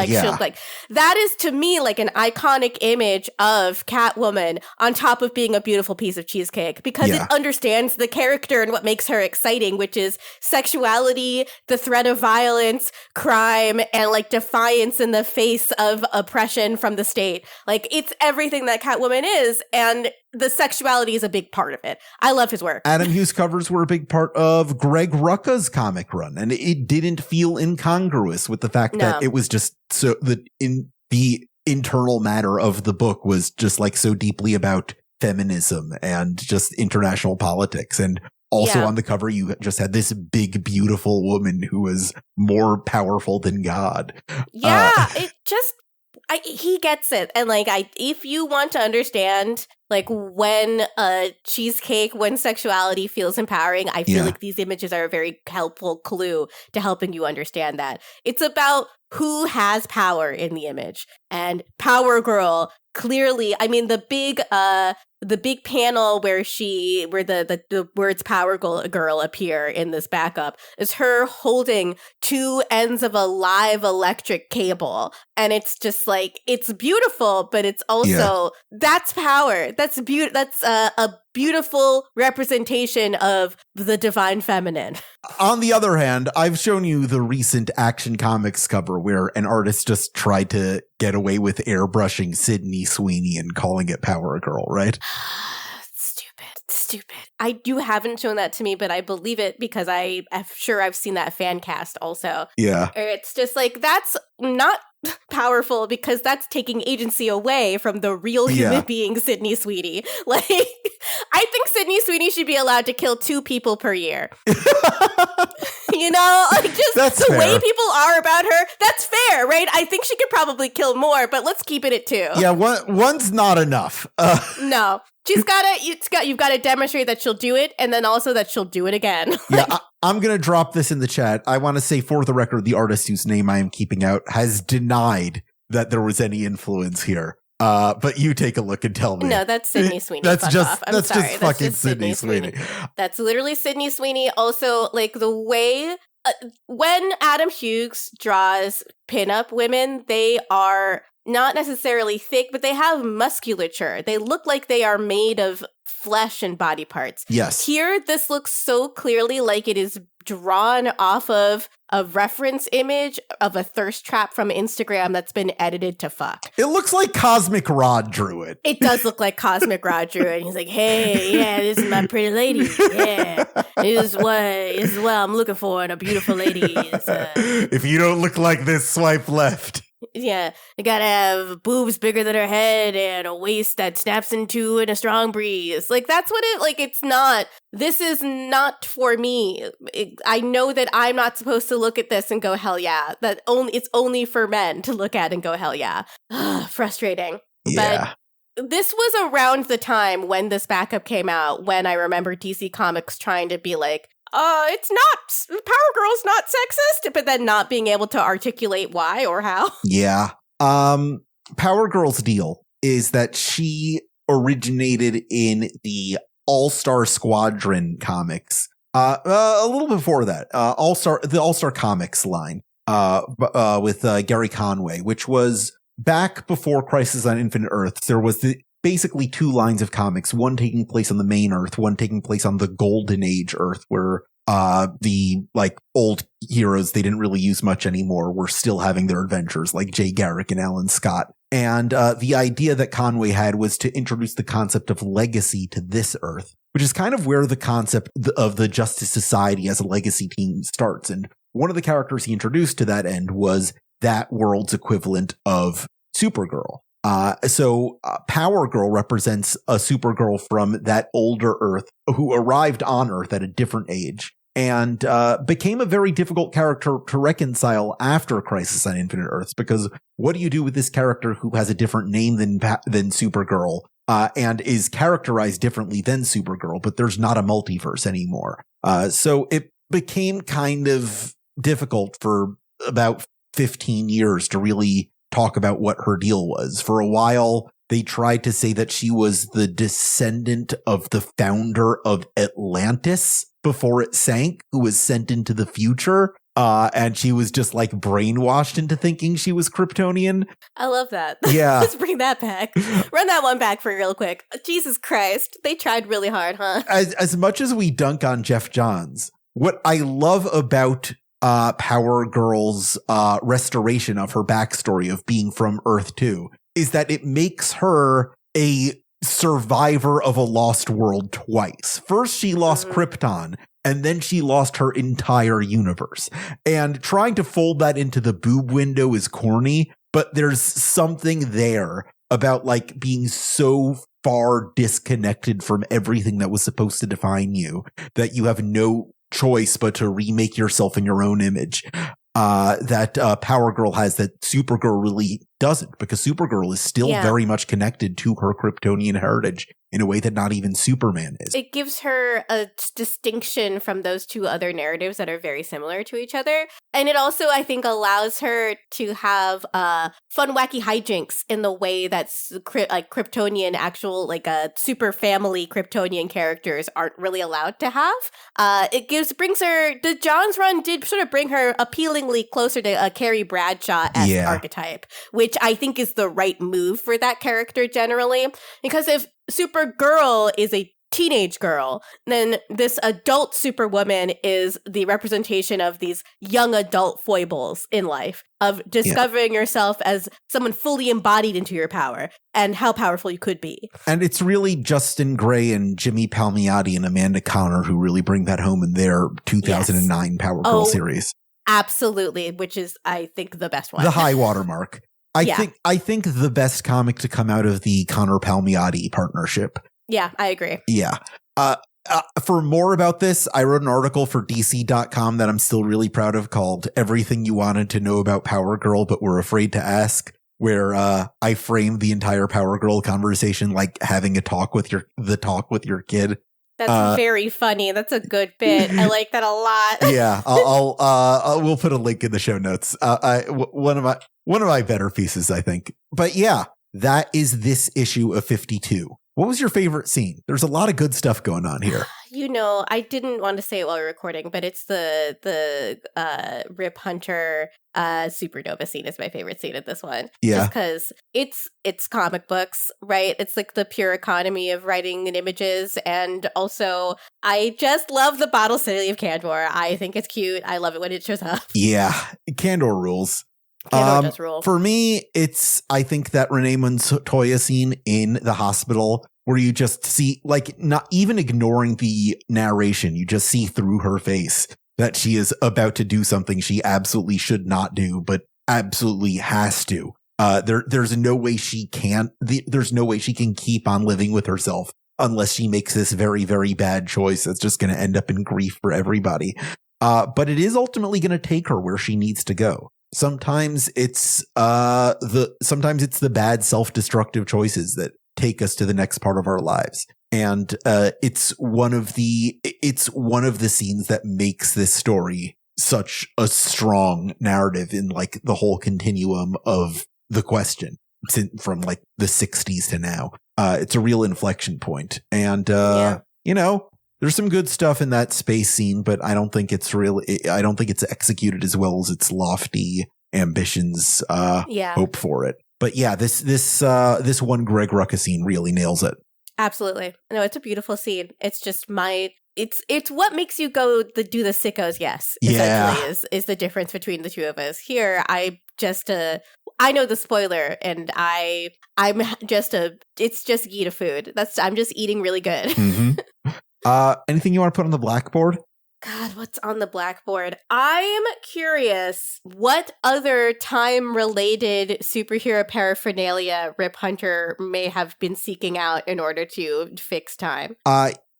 that is to me an iconic image of Catwoman on top of being a beautiful piece of cheesecake, because it understands the character and what makes her exciting, which is sexuality, the threat of violence, crime, and defiance in the face of oppression from the state. It's everything that Catwoman is, and the sexuality is a big part of it. I love his work. Adam Hughes covers were a big part of Greg Rucka's comic run, and it didn't feel incongruous with the fact that it was just so that in the internal matter of the book was just so deeply about feminism and just international politics. And also on the cover, you just had this big, beautiful woman who was more powerful than God. Yeah, he gets it. And if you want to understand when when sexuality feels empowering, I feel like these images are a very helpful clue to helping you understand that. It's about who has power in the image. And Power Girl, clearly, I mean, the big panel where the words Power Girl appear in this backup is her holding two ends of a live electric cable. And it's just it's beautiful, but it's also, that's power. That's a beautiful representation of the divine feminine. On the other hand, I've shown you the recent Action Comics cover where an artist just tried to get away with airbrushing Sydney Sweeney and calling it Power Girl, right? Stupid. You haven't shown that to me, but I believe it because I'm sure I've seen that fan cast also. Yeah. It's just that's not powerful because that's taking agency away from the real human being Sydney Sweeney. I think Sydney Sweeney should be allowed to kill 2 people per year. That's the fair. Way people are about her, that's fair, right? I think she could probably kill more, but let's keep it at 2. Yeah, one's not enough. No. You've got to demonstrate that she'll do it, and then also that she'll do it again. I'm going to drop this in the chat. I want to say, for the record, the artist whose name I am keeping out has denied that there was any influence here. But you take a look and tell me. No, that's Sydney Sweeney. That's just fucking Sydney Sweeney. That's literally Sydney Sweeney. Also, the way when Adam Hughes draws pinup women, they are not necessarily thick, but they have musculature. They look like they are made of flesh and body parts. Yes. Here, this looks so clearly like it is drawn off of a reference image of a thirst trap from Instagram that's been edited to fuck. It looks like Cosmic Rod drew it. It does look like Cosmic Rod drew it. He's like, hey, yeah, this is my pretty lady. Yeah, this is what I'm looking for in a beautiful lady. If you don't look like this, swipe left. Yeah, they gotta have boobs bigger than her head and a waist that snaps into in a strong breeze. Like, that's what it's not. This is not for me. I know that I'm not supposed to look at this and go, hell yeah. It's only for men to look at and go, hell yeah. Frustrating. Yeah. But this was around the time when this backup came out, when I remember DC Comics trying to be like, it's not, Power Girl's not sexist, but then not being able to articulate why or how. Yeah. Power Girl's deal is that she originated in the All-Star Squadron comics. A little before that, the All-Star Comics line, with Gary Conway, which was back before Crisis on Infinite Earths. There was basically two lines of comics, one taking place on the main Earth, one taking place on the Golden Age Earth, where the old heroes they didn't really use much anymore were still having their adventures, like Jay Garrick and Alan Scott. And the idea that Conway had was to introduce the concept of legacy to this Earth, which is kind of where the concept of the Justice Society as a legacy team starts. And one of the characters he introduced to that end was that world's equivalent of Supergirl. So Power Girl represents a Supergirl from that older Earth who arrived on Earth at a different age and became a very difficult character to reconcile after Crisis on Infinite Earths, because what do you do with this character who has a different name than Supergirl and is characterized differently than Supergirl, but there's not a multiverse anymore. So it became kind of difficult for about 15 years to really talk about what her deal was. For a while, they tried to say that she was the descendant of the founder of Atlantis before it sank, who was sent into the future. And she was just brainwashed into thinking she was Kryptonian. I love that. Yeah. Let's bring that back. Run that one back for real quick. Jesus Christ. They tried really hard, huh? As much as we dunk on Jeff Johns, what I love about Power Girl's restoration of her backstory of being from Earth 2 is that it makes her a survivor of a lost world twice. First, she lost Krypton, and then she lost her entire universe. And trying to fold that into the boob window is corny, but there's something there about being so far disconnected from everything that was supposed to define you that you have no choice but to remake yourself in your own image, that Power Girl has that Supergirl really doesn't, because Supergirl is still very much connected to her Kryptonian heritage in a way that not even Superman is. It gives her a distinction from those two other narratives that are very similar to each other. And it also, I think, allows her to have fun, wacky hijinks in the way that Kryptonian, actual, super family Kryptonian characters aren't really allowed to have. Brings her, the Johns run did sort of bring her appealingly closer to a Carrie Bradshaw-esque archetype, which I think is the right move for that character generally. Because if Supergirl is a teenage girl, then this adult Superwoman is the representation of these young adult foibles in life, of discovering yourself as someone fully embodied into your power and how powerful you could be. And it's really Justin Gray and Jimmy Palmiotti and Amanda Connor who really bring that home in their 2009 Power Girl series. Absolutely, which is, I think, the best one. The high watermark. I think the best comic to come out of the Connor Palmiotti partnership. Yeah, I agree. Yeah. For more about this, I wrote an article for DC.com that I'm still really proud of called Everything You Wanted to Know About Power Girl But Were Afraid to Ask, where I framed the entire Power Girl conversation like having a talk with your kid. That's very funny. That's a good bit. I like that a lot. Yeah, we'll put a link in the show notes. One of my better pieces, I think. But yeah, that is this issue of 52. What was your favorite scene? There's a lot of good stuff going on here. I didn't want to say it while we were recording, but it's the Rip Hunter supernova scene is my favorite scene of this one. Yeah. Just because it's comic books, right? It's like the pure economy of writing and images. And also, I just love the bottle city of Candor. I think it's cute. I love it when it shows up. Yeah. Candor rules. Candor does rule. For me, I think that Renee Montoya scene in the hospital where you just see, like, not even ignoring the narration, you just see through her face that she is about to do something she absolutely should not do, but absolutely has to. There's no way she can keep on living with herself unless she makes this very, very bad choice that's just going to end up in grief for everybody. But it is ultimately going to take her where she needs to go. Sometimes it's the bad self-destructive choices that take us to the next part of our lives. And it's one of the scenes that makes this story such a strong narrative in like the whole continuum of the question from like the 60s to now. It's a real inflection point. And there's some good stuff in that space scene, but I don't think it's executed as well as its lofty ambitions hope for it. But yeah, this one Greg Rucka scene really nails it. Absolutely. No, it's a beautiful scene. It's just it's what makes you go do the sickos, yes. Essentially is the difference between the two of us. Here, I know the spoiler and it's just Gita food. I'm just eating really good. Mm-hmm. Anything you want to put on the blackboard? God, what's on the blackboard? I'm curious what other time-related superhero paraphernalia Rip Hunter may have been seeking out in order to fix time.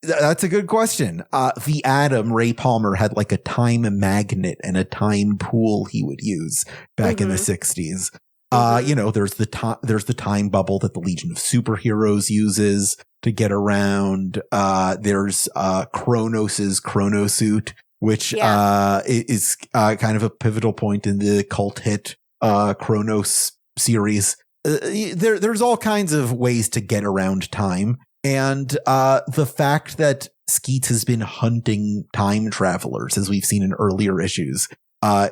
That's a good question. The Atom, Ray Palmer, had like a time magnet and a time pool he would use back in the 60s. There's the time bubble that the Legion of Superheroes uses to get around. There's Kronos's Chronosuit, which is kind of a pivotal point in the cult hit Kronos series. There's all kinds of ways to get around time. And the fact that Skeets has been hunting time travelers, as we've seen in earlier issues,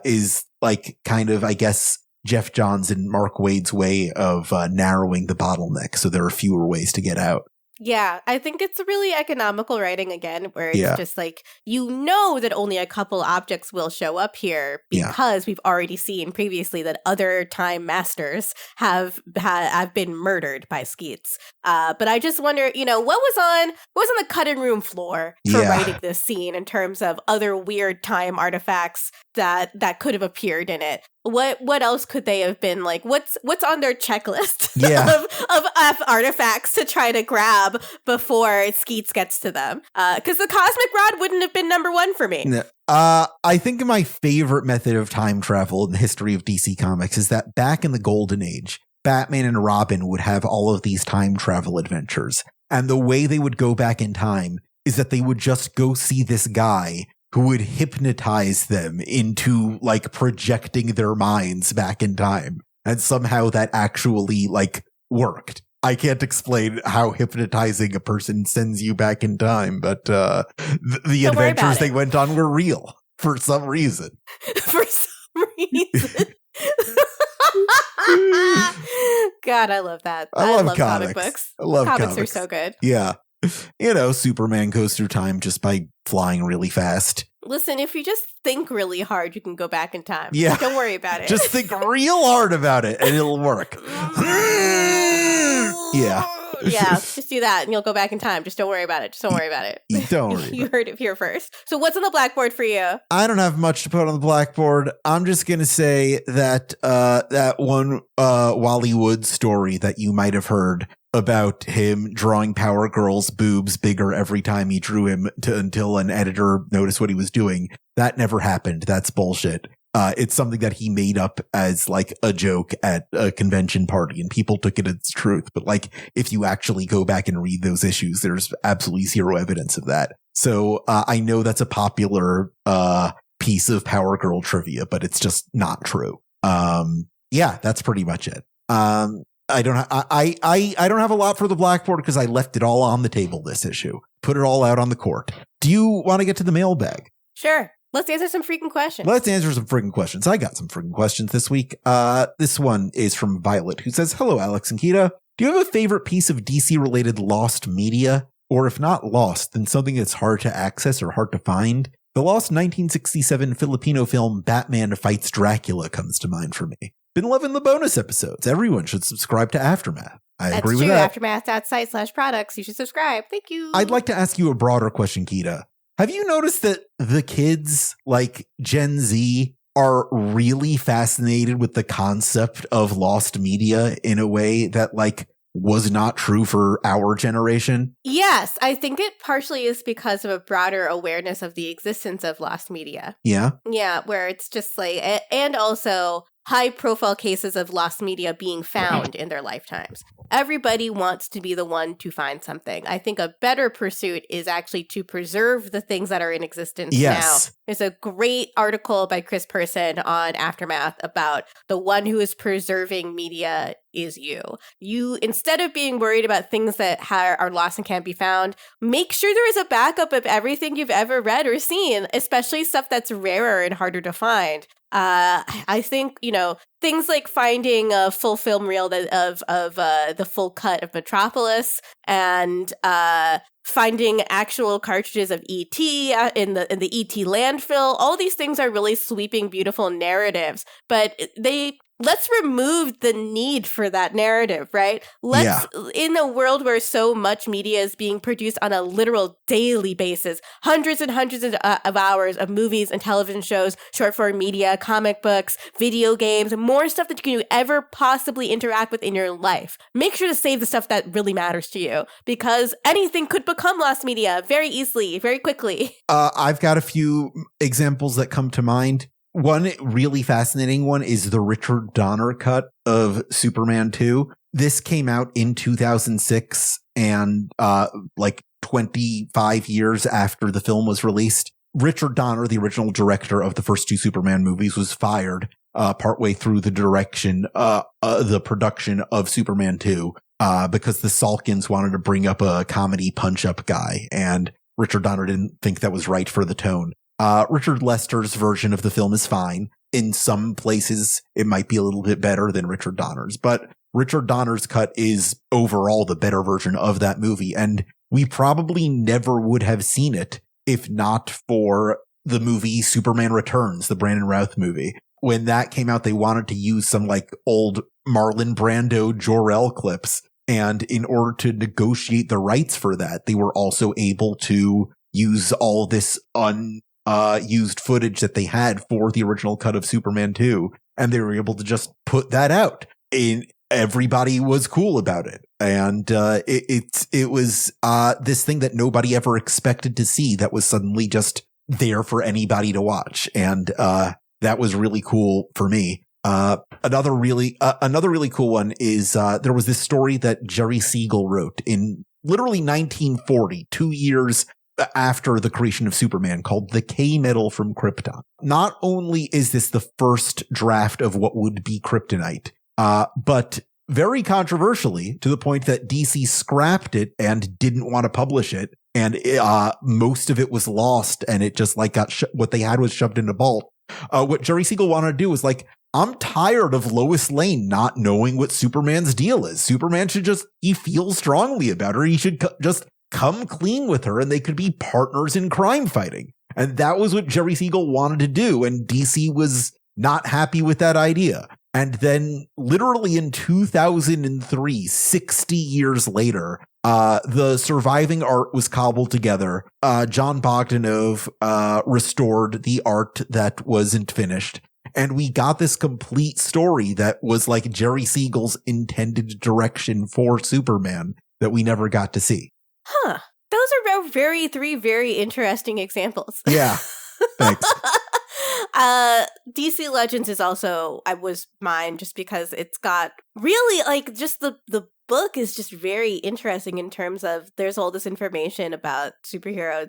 is like kind of, I guess, Jeff Johns and Mark Waid's way of narrowing the bottleneck, so there are fewer ways to get out. Yeah, I think it's really economical writing again, where it's just like, that only a couple objects will show up here because we've already seen previously that other time masters have been murdered by Skeets. But I just wonder, what was on the cutting room floor for writing this scene in terms of other weird time artifacts that could have appeared in it. What else could they have been like? What's on their checklist of artifacts to try to grab before Skeets gets to them? Because the cosmic rod wouldn't have been number one for me. I think my favorite method of time travel in the history of DC Comics is that back in the Golden Age, Batman and Robin would have all of these time travel adventures. And the way they would go back in time is that they would just go see this guy who would hypnotize them into like projecting their minds back in time. And somehow that actually like worked. I can't explain how hypnotizing a person sends you back in time, but the adventures they went on were real for some reason. For some reason. God, I love that. I love comic books. I love comics. Are so good. Yeah. Superman goes through time just by flying really fast. Listen, if you just think really hard, you can go back in time. Yeah. Don't worry about it. Just think real hard about it and it'll work. Yeah. Yeah, just do that and you'll go back in time. Just don't worry about it. Don't worry about it. Don't worry. You heard it here first. So what's on the blackboard for you? I don't have much to put on the blackboard. I'm just going to say that that one Wally Wood story that you might have heard about him drawing Power Girl's boobs bigger every time he drew him until an editor noticed what he was doing. That never happened. That's bullshit. It's something that he made up as like a joke at a convention party and people took it as truth. But like, if you actually go back and read those issues, there's absolutely zero evidence of that. So I know that's a popular piece of Power Girl trivia, but it's just not true. Yeah, that's pretty much it. I don't have a lot for the blackboard because I left it all on the table this issue. Put it all out on the court. do you want to get to the mailbag? Sure. Let's answer some freaking questions. I got some freaking questions this week. This one is from Violet, who says, hello, Alex and Gita. Do you have a favorite piece of DC-related lost media? Or if not lost, then something that's hard to access or hard to find? The lost 1967 Filipino film Batman Fights Dracula comes to mind for me. Been loving the bonus episodes. Everyone should subscribe to Aftermath. I agree with that. Aftermath.site/products. You should subscribe. Thank you. I'd like to ask you a broader question, Gita. Have you noticed that the kids, like Gen Z, are really fascinated with the concept of lost media in a way that, like, was not true for our generation? Yes, I think it partially is because of a broader awareness of the existence of lost media. Yeah? Yeah, where it's just like, and also high profile cases of lost media being found in their lifetimes. Everybody wants to be the one to find something. I think a better pursuit is actually to preserve the things that are in existence now. There's a great article by Chris Person on Aftermath about the one who is preserving media is you. You, instead of being worried about things that are lost and can't be found, make sure there is a backup of everything you've ever read or seen, especially stuff that's rarer and harder to find. I think, things like finding a full film reel of the full cut of Metropolis and finding actual cartridges of E.T. in the E.T. landfill. All these things are really sweeping, beautiful narratives, but let's remove the need for that narrative, right? In a world where so much media is being produced on a literal daily basis, hundreds and hundreds of hours of movies and television shows, short form media, comic books, video games, more stuff that you can ever possibly interact with in your life. Make sure to save the stuff that really matters to you, because anything could become lost media very easily, very quickly. I've got a few examples that come to mind. One really fascinating one is the Richard Donner cut of Superman 2. This came out in 2006 and 25 years after the film was released. Richard Donner, the original director of the first two Superman movies, was fired partway through the the production of Superman 2 because the Salkins wanted to bring up a comedy punch-up guy, and Richard Donner didn't think that was right for the tone. Richard Lester's version of the film is fine. In some places, it might be a little bit better than Richard Donner's, but Richard Donner's cut is overall the better version of that movie. And we probably never would have seen it if not for the movie Superman Returns, the Brandon Routh movie. When that came out, they wanted to use some old Marlon Brando Jor-El clips. And in order to negotiate the rights for that, they were also able to use all this used footage that they had for the original cut of Superman 2, and they were able to just put that out, and everybody was cool about it. And it was this thing that nobody ever expected to see that was suddenly just there for anybody to watch, and that was really cool for me. Another really cool one is there was this story that Jerry Siegel wrote in literally 1940, 2 years after the creation of Superman, called The K Metal from Krypton. Not only is this the first draft of what would be kryptonite, but very controversially, to the point that DC scrapped it and didn't want to publish it, and most of it was lost, and it just got what they had was shoved in a vault. What Jerry Siegel wanted to do was I'm tired of Lois Lane not knowing what Superman's deal is. Superman should he feels strongly about her. He should just come clean with her, and they could be partners in crime fighting. And that was what Jerry Siegel wanted to do, and DC was not happy with that idea. And then literally in 2003, 60 years later, the surviving art was cobbled together. John Bogdanove restored the art that wasn't finished. And we got this complete story that was Jerry Siegel's intended direction for Superman that we never got to see. Huh. Those are three very interesting examples. Yeah. Thanks. DC Legends is also, was mine just because it's got really just the book is just very interesting in terms of there's all this information about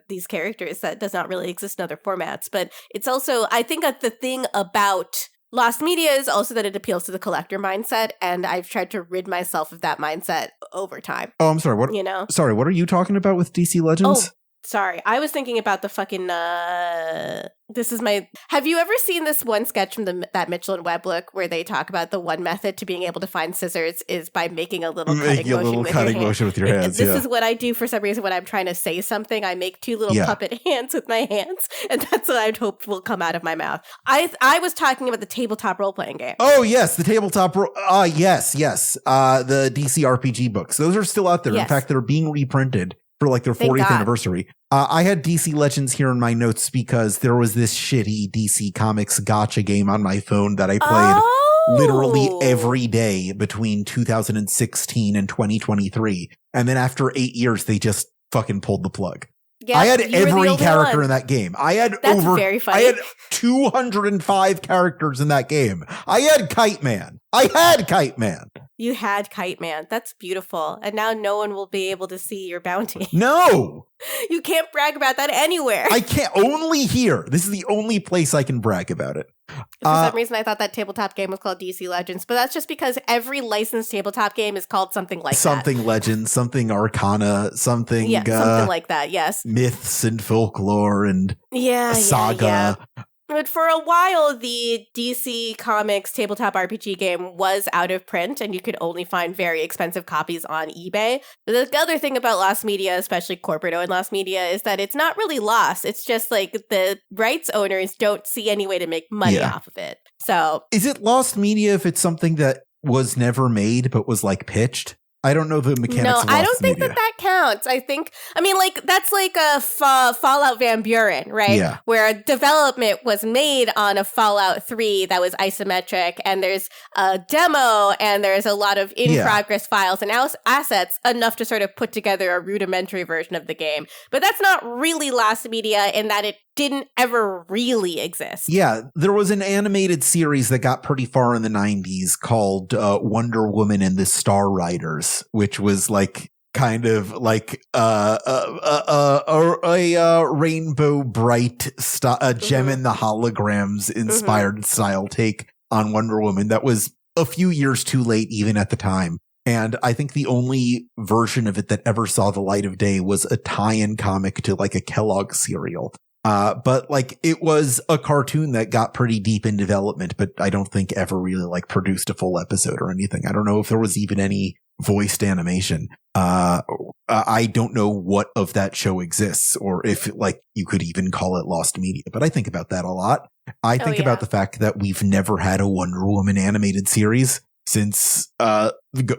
these characters that does not really exist in other formats. But it's also, I think that the thing about lost media is also that it appeals to the collector mindset, and I've tried to rid myself of that mindset over time. Oh, I'm sorry. What? Sorry, what are you talking about with DC Legends? Sorry, I was thinking about the fucking, have you ever seen this one sketch from that Mitchell and Webb book where they talk about the one method to being able to find scissors is by making a little cutting motion with your hands? This is what I do for some reason when I'm trying to say something. I make two little puppet hands with my hands, and that's what I'd hope will come out of my mouth. I was talking about the tabletop role-playing game. Oh, yes, the tabletop yes. The DC RPG books. Those are still out there. Yes. In fact, they're being reprinted for like their 40th anniversary. I had DC Legends here in my notes because there was this shitty DC Comics gotcha game on my phone that I played literally every day between 2016 and 2023. And then after 8 years, they just fucking pulled the plug. Yep, I had every character in that game. I had very funny. I had 205 characters in that game. I had Kite Man. You had Kite Man. That's beautiful. And now no one will be able to see your bounty. No! You can't brag about that anywhere. I can't. Only here. This is the only place I can brag about it. For some reason, I thought that tabletop game was called DC Legends, but that's just because every licensed tabletop game is called something like something Legends, something Arcana, something... Yeah, something like that, yes. Myths and folklore and saga. Yeah. But for a while, the DC Comics tabletop RPG game was out of print, and you could only find very expensive copies on eBay. But the other thing about lost media, especially corporate-owned lost media, is that it's not really lost. It's just like the rights owners don't see any way to make money off of it. So, is it lost media if it's something that was never made but was like pitched? I don't know the mechanics of lost media. No, I don't think that counts. That's like a Fallout Van Buren, right? Yeah. Where development was made on a Fallout 3 that was isometric, and there's a demo, and there's a lot of in-progress files and assets, enough to sort of put together a rudimentary version of the game. But that's not really lost media in that it didn't ever really exist. Yeah, there was an animated series that got pretty far in the 90s called Wonder Woman and the Star Riders, which was like kind of like a rainbow bright gem in the holograms inspired style take on Wonder Woman that was a few years too late even at the time. And I think the only version of it that ever saw the light of day was a tie-in comic to like a Kellogg cereal. But like it was a cartoon that got pretty deep in development, but I don't think ever really like produced a full episode or anything. I don't know if there was even any voiced animation. I don't know what of that show exists or if like you could even call it lost media, but I think about that a lot. I think about the fact that we've never had a Wonder Woman animated series since,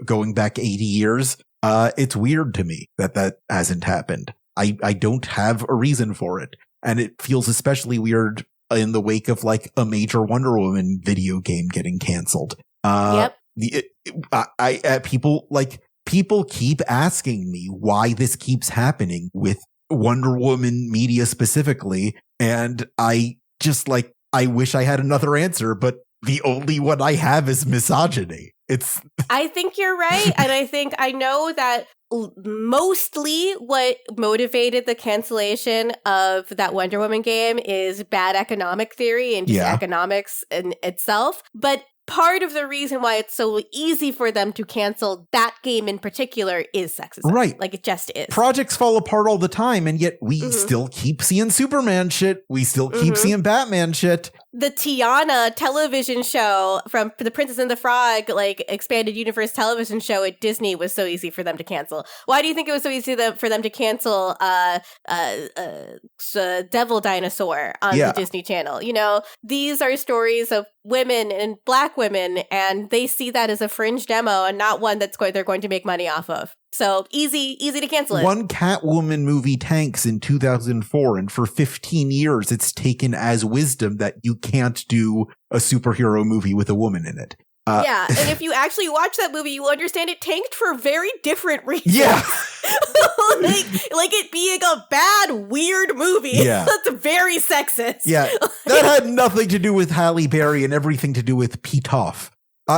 going back 80 years. It's weird to me that hasn't happened. I don't have a reason for it. And it feels especially weird in the wake of like a major Wonder Woman video game getting canceled. People keep asking me why this keeps happening with Wonder Woman media specifically. And I just like, I wish I had another answer, but the only one I have is misogyny. I think you're right. And I know that mostly what motivated the cancellation of that Wonder Woman game is bad economic theory and just economics in itself. But part of the reason why it's so easy for them to cancel that game in particular is sexism. Right. Like it just is. Projects fall apart all the time, and yet we still keep seeing Superman shit. We still keep seeing Batman shit. The Tiana television show from the Princess and the Frog, like expanded universe television show at Disney was so easy for them to cancel. Why do you think it was so easy for them to cancel Devil Dinosaur on the Disney Channel? You know, these are stories of women and Black women, and they see that as a fringe demo and not one they're going to make money off of. So easy to cancel it. One Catwoman movie tanks in 2004, and for 15 years it's taken as wisdom that you can't do a superhero movie with a woman in it. And if you actually watch that movie, you will understand it tanked for very different reasons. Yeah. like it being a bad, weird movie. Yeah. That's very sexist. Yeah. That had nothing to do with Halle Berry and everything to do with Pete Hoff.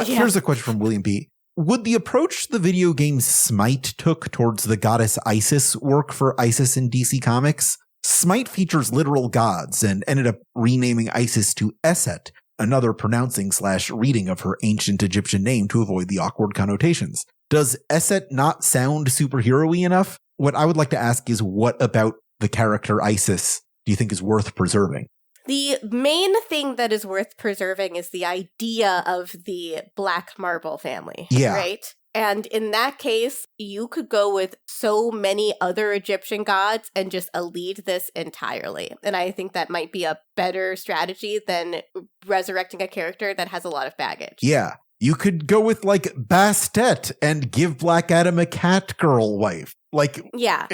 Here's a question from William B. Would the approach the video game Smite took towards the goddess Isis work for Isis in DC Comics? Smite features literal gods and ended up renaming Isis to Eset, another pronouncing/reading of her ancient Egyptian name to avoid the awkward connotations. Does Eset not sound superhero-y enough? What I would like to ask is what about the character Isis do you think is worth preserving? The main thing that is worth preserving is the idea of the Black Marble family, right? And in that case, you could go with so many other Egyptian gods and just elide this entirely. And I think that might be a better strategy than resurrecting a character that has a lot of baggage. Yeah. You could go with like Bastet and give Black Adam a cat girl wife. Yeah,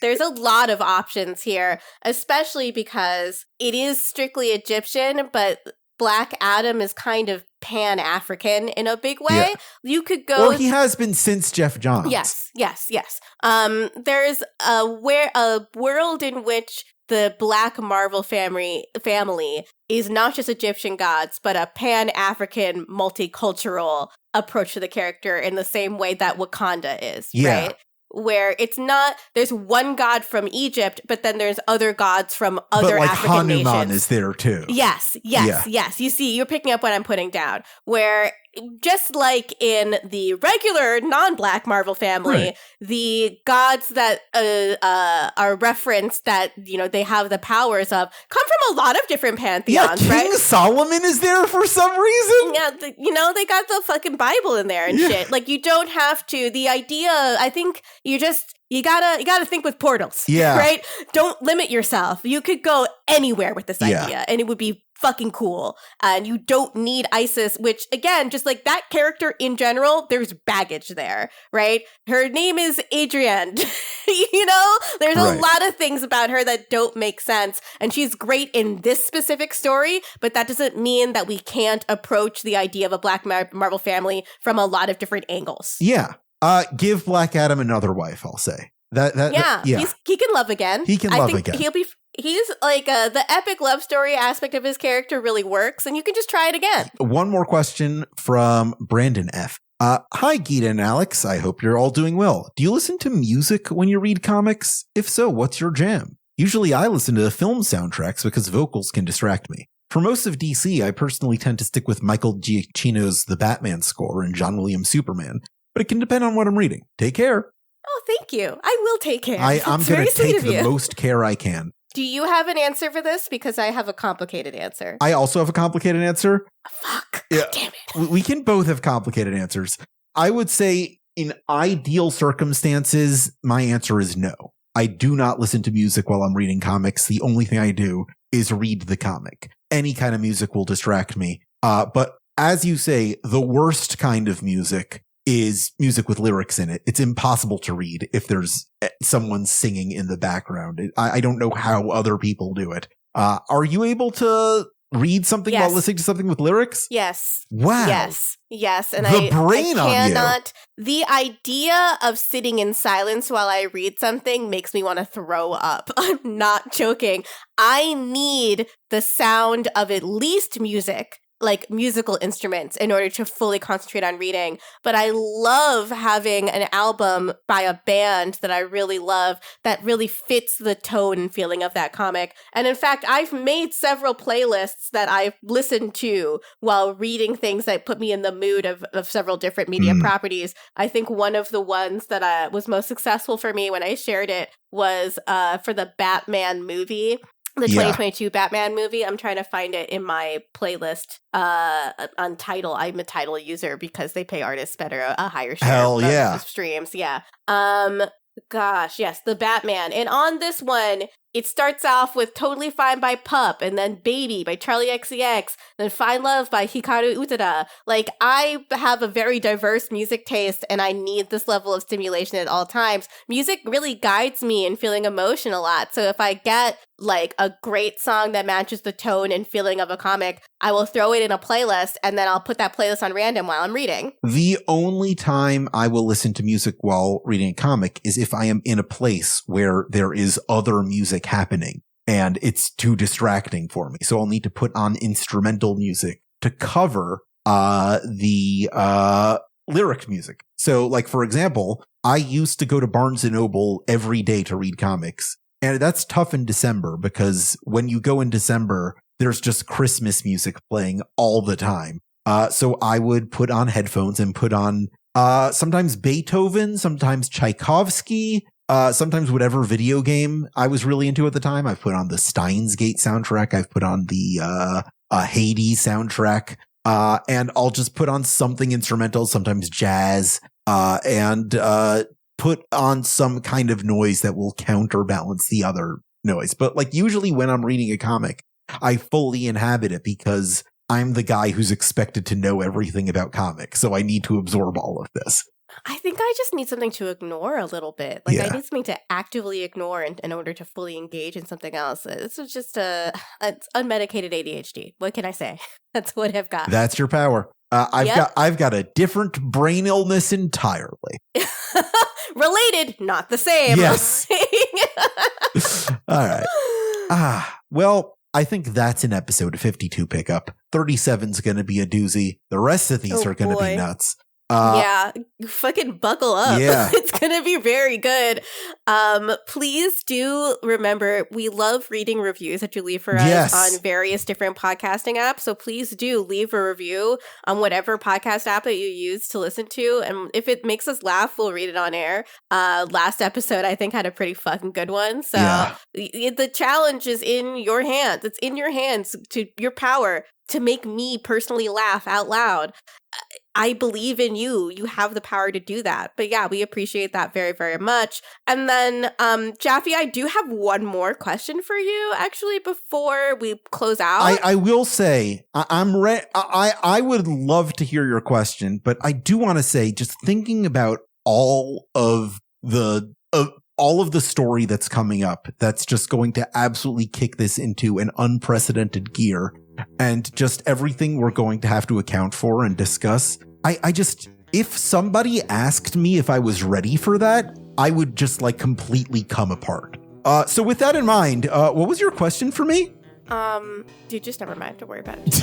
there's a lot of options here, especially because it is strictly Egyptian, but Black Adam is kind of Pan-African in a big way. Yeah. You could go... Well, he has been since Jeff Johns. Yes. There's a world in which the Black Marvel family is not just Egyptian gods, but a Pan-African multicultural approach to the character in the same way that Wakanda is, right? Where it's not, there's one god from Egypt, but then there's other gods from other African nations. Hanuman is there too. Yes. You see, you're picking up what I'm putting down. Where just like in the regular non-Black Marvel family, the gods that are referenced that, they have the powers of come from a lot of different pantheons, right? King Solomon is there for some reason. Yeah, they got the fucking Bible in there and shit. Like, you don't have to. The idea, I think you gotta think with portals, right? Don't limit yourself. You could go anywhere with this idea, and it would be fucking cool. And you don't need Isis, which again, just like that character in general, there's baggage there, right? Her name is Adrienne. There's a lot of things about her that don't make sense. And she's great in this specific story, but that doesn't mean that we can't approach the idea of a Black Marvel family from a lot different angles. Yeah. Give Black Adam another wife, I'll say. He can love again. He can love again. He's like the epic love story aspect of his character really works, and you can just try it again. One more question from Brandon F. Hi, Gita and Alex. I hope you're all doing well. Do you listen to music when you read comics? If so, what's your jam? Usually I listen to the film soundtracks because vocals can distract me. For most of DC, I personally tend to stick with Michael Giacchino's The Batman score and John Williams' Superman, but it can depend on what I'm reading. Take care. Oh, thank you. I will take care. I'm going to take the most care I can. Do you have an answer for this? Because I have a complicated answer. I also have a complicated answer. Fuck. Yeah. Damn it. We can both have complicated answers. I would say in ideal circumstances, my answer is no. I do not listen to music while I'm reading comics. The only thing I do is read the comic. Any kind of music will distract me. But as you say, the worst kind of music is music with lyrics in it. It's impossible to read if there's someone singing in the background. I don't know how other people do it. Are you able to read something while listening to something with lyrics? Yes. Wow. Yes. And I cannot. The idea of sitting in silence while I read something makes me want to throw up. I'm not joking. I need the sound of at least music, like musical instruments, in order to fully concentrate on reading. But I love having an album by a band that I really love that really fits the tone and feeling of that comic. And in fact, I've made several playlists that I've listened to while reading things that put me in the mood of several different media properties. I think one of the ones that was most successful for me when I shared it was for the Batman movie. The 2022 Batman movie. I'm trying to find it in my playlist on Tidal. I'm a Tidal user because they pay artists better, a higher share of streams. Yeah. Gosh, yes, the Batman. And on this one, it starts off with Totally Fine by Pup, and then Baby by Charlie XCX, then Fine Love by Hikaru Utada. Like, I have a very diverse music taste, and I need this level of stimulation at all times. Music really guides me in feeling emotion a lot. So if I get like a great song that matches the tone and feeling of a comic, I will throw it in a playlist, and then I'll put that playlist on random while I'm reading. The only time I will listen to music while reading a comic is if I am in a place where there is other music happening and it's too distracting for me. So I'll need to put on instrumental music to cover the lyric music. So like, for example, I used to go to Barnes & Noble every day to read comics. And that's tough in December because when you go in December, there's just Christmas music playing all the time. So I would put on headphones and put on sometimes Beethoven, sometimes Tchaikovsky, Sometimes whatever video game I was really into at the time. I've put on the Steins Gate soundtrack. I've put on the Hades soundtrack. And I'll just put on something instrumental, sometimes jazz, and put on some kind of noise that will counterbalance the other noise. But like usually when I'm reading a comic, I fully inhabit it because I'm the guy who's expected to know everything about comics. So I need to absorb all of this. I think I just need something to ignore a little bit. Like, Yeah. I need something to actively ignore in order to fully engage in something else. This is just it's unmedicated ADHD. What can I say? That's what I've got. That's your power. I've got a different brain illness entirely. Related, not the same. Yes. All right. Well, I think that's an episode of 52 Pickup. 37's going to be a doozy. The rest of these are going to be nuts. Yeah, fucking buckle up. Yeah. It's gonna be very good. Please do remember, we love reading reviews that you leave for us on various different podcasting apps. So please do leave a review on whatever podcast app that you use to listen to. And if it makes us laugh, we'll read it on air. Last episode, I think, had a pretty fucking good one. So the challenge is in your hands. It's in your hands, to your power to make me personally laugh out loud. I believe in you. You have the power to do that. But yeah, we appreciate that very, very much. And then, Jaffe, I do have one more question for you, actually, before we close out. I will say, I would love to hear your question, but I do want to say, just thinking about all of the story that's coming up, that's just going to absolutely kick this into an unprecedented gear, and just everything we're going to have to account for and discuss. I just, if somebody asked me if I was ready for that, I would just like completely come apart. So with that in mind, what was your question for me? Dude, just never mind. Don't worry about it.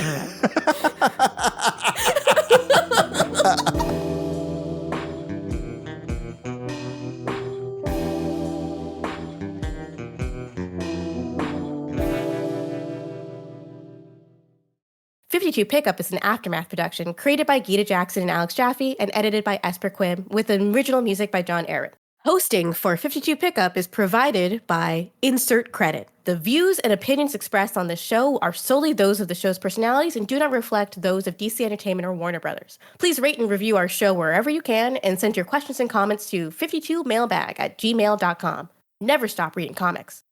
"52 Pickup" is an Aftermath production created by Gita Jackson and Alex Jaffe and edited by Esper Quim, with original music by John Aaron. Hosting for 52 Pickup is provided by Insert Credit. The views and opinions expressed on this show are solely those of the show's personalities and do not reflect those of DC Entertainment or Warner Brothers. Please rate and review our show wherever you can, and send your questions and comments to 52mailbag@gmail.com. Never stop reading comics.